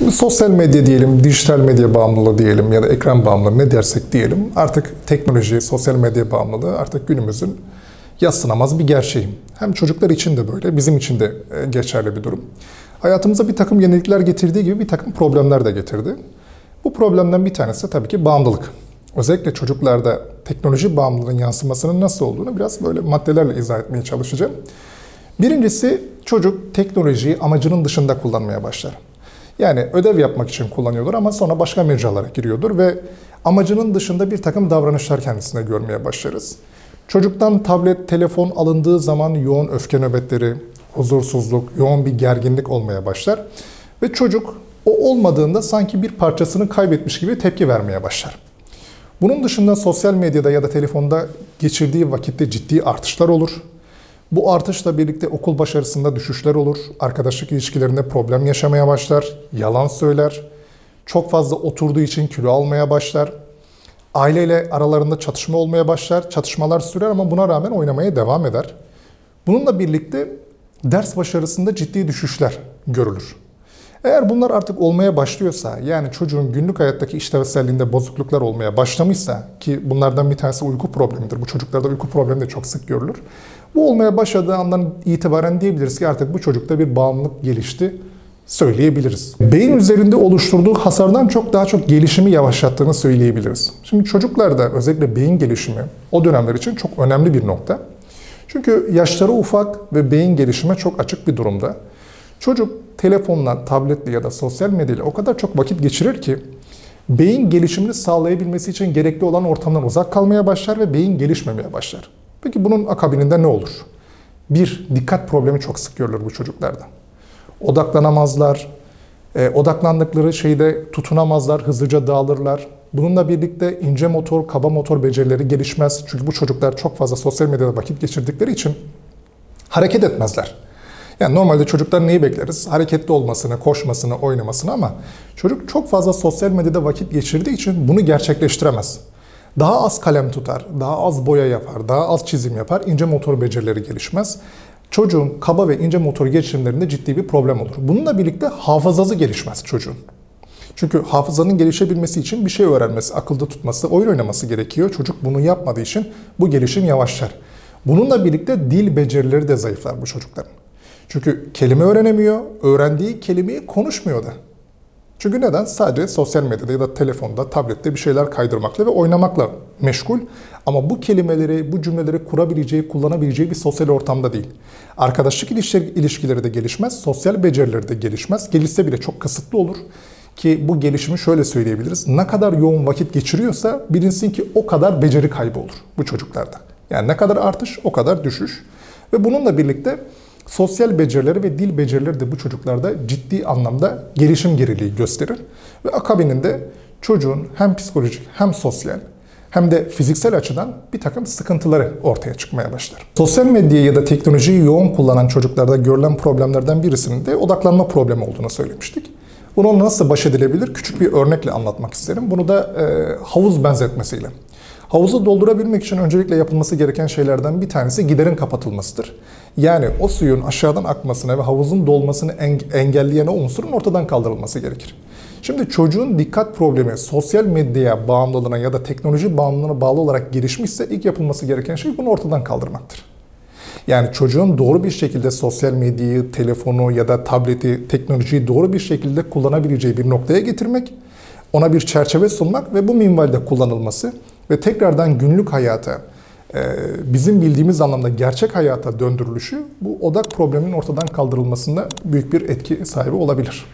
Sosyal medya diyelim, dijital medya bağımlılığı diyelim ya da ekran bağımlılığı ne dersek diyelim. Artık teknoloji, sosyal medya bağımlılığı artık günümüzün yadsınamaz bir gerçeği. Hem çocuklar için de böyle, bizim için de geçerli bir durum. Hayatımıza bir takım yenilikler getirdiği gibi bir takım problemler de getirdi. Bu problemden bir tanesi tabii ki bağımlılık. Özellikle çocuklarda teknoloji bağımlılığının yansımasının nasıl olduğunu biraz böyle maddelerle izah etmeye çalışacağım. Birincisi, çocuk teknolojiyi amacının dışında kullanmaya başlar. Yani ödev yapmak için kullanıyordur ama sonra başka mecralara giriyordur ve amacının dışında bir takım davranışlar kendisine görmeye başlarız. Çocuktan tablet, telefon alındığı zaman yoğun öfke nöbetleri, huzursuzluk, yoğun bir gerginlik olmaya başlar. Ve çocuk o olmadığında sanki bir parçasını kaybetmiş gibi tepki vermeye başlar. Bunun dışında sosyal medyada ya da telefonda geçirdiği vakitte ciddi artışlar olur. Bu artışla birlikte okul başarısında düşüşler olur, arkadaşlık ilişkilerinde problem yaşamaya başlar, yalan söyler, çok fazla oturduğu için kilo almaya başlar, aileyle aralarında çatışma olmaya başlar, çatışmalar sürer ama buna rağmen oynamaya devam eder. Bununla birlikte ders başarısında ciddi düşüşler görülür. Eğer bunlar artık olmaya başlıyorsa, yani çocuğun günlük hayattaki işlevselliğinde bozukluklar olmaya başlamışsa, ki bunlardan bir tanesi uyku problemidir, bu çocuklarda uyku problemi de çok sık görülür. Bu olmaya başladığı andan itibaren diyebiliriz ki artık bu çocukta bir bağımlılık gelişti söyleyebiliriz. Beyin üzerinde oluşturduğu hasardan daha çok gelişimi yavaşlattığını söyleyebiliriz. Şimdi çocuklarda özellikle beyin gelişimi o dönemler için çok önemli bir nokta. Çünkü yaşları ufak ve beyin gelişime çok açık bir durumda. Çocuk telefonla, tabletle ya da sosyal medyayla o kadar çok vakit geçirir ki beyin gelişimini sağlayabilmesi için gerekli olan ortamdan uzak kalmaya başlar ve beyin gelişmemeye başlar. Peki bunun akabininde ne olur? Bir, dikkat problemi çok sık görülür bu çocuklarda. Odaklanamazlar, odaklandıkları şeyde tutunamazlar, hızlıca dağılırlar. Bununla birlikte ince motor, kaba motor becerileri gelişmez. Çünkü bu çocuklar çok fazla sosyal medyada vakit geçirdikleri için hareket etmezler. Yani normalde çocuklar neyi bekleriz? Hareketli olmasını, koşmasını, oynamasını ama çocuk çok fazla sosyal medyada vakit geçirdiği için bunu gerçekleştiremez. Daha az kalem tutar, daha az boya yapar, daha az çizim yapar, ince motor becerileri gelişmez. Çocuğun kaba ve ince motor gelişimlerinde ciddi bir problem olur. Bununla birlikte hafızası gelişmez çocuğun. Çünkü hafızanın gelişebilmesi için bir şey öğrenmesi, akılda tutması, oyun oynaması gerekiyor. Çocuk bunu yapmadığı için bu gelişim yavaşlar. Bununla birlikte dil becerileri de zayıflar bu çocukların. Çünkü kelime öğrenemiyor, öğrendiği kelimeyi konuşmuyor da. Çünkü neden? Sadece sosyal medyada ya da telefonda, tablette bir şeyler kaydırmakla ve oynamakla meşgul. Ama bu kelimeleri, bu cümleleri kurabileceği, kullanabileceği bir sosyal ortamda değil. Arkadaşlık ilişkileri de gelişmez, sosyal becerileri de gelişmez. Gelişse bile çok kısıtlı olur. Ki bu gelişimi şöyle söyleyebiliriz. Ne kadar yoğun vakit geçiriyorsa bilinsin ki o kadar beceri kaybı olur bu çocuklarda. Yani ne kadar artış, o kadar düşüş. Ve bununla birlikte sosyal becerileri ve dil becerileri de bu çocuklarda ciddi anlamda gelişim geriliği gösterir. Ve akabininde çocuğun hem psikolojik hem sosyal hem de fiziksel açıdan bir takım sıkıntıları ortaya çıkmaya başlar. Sosyal medyayı ya da teknolojiyi yoğun kullanan çocuklarda görülen problemlerden birisinin de odaklanma problemi olduğunu söylemiştik. Bunu nasıl baş edilebilir? Küçük bir örnekle anlatmak isterim. Bunu da havuz benzetmesiyle. Havuzu doldurabilmek için öncelikle yapılması gereken şeylerden bir tanesi giderin kapatılmasıdır. Yani o suyun aşağıdan akmasına ve havuzun dolmasını engelleyen o unsurun ortadan kaldırılması gerekir. Şimdi çocuğun dikkat problemi sosyal medyaya bağımlılığına ya da teknoloji bağımlılığına bağlı olarak gelişmişse ilk yapılması gereken şey bunu ortadan kaldırmaktır. Yani çocuğun doğru bir şekilde sosyal medyayı, telefonu ya da tableti, teknolojiyi doğru bir şekilde kullanabileceği bir noktaya getirmek, ona bir çerçeve sunmak ve bu minvalde kullanılması ve tekrardan günlük hayata, bizim bildiğimiz anlamda gerçek hayata döndürülüşü bu odak probleminin ortadan kaldırılmasında büyük bir etki sahibi olabilir.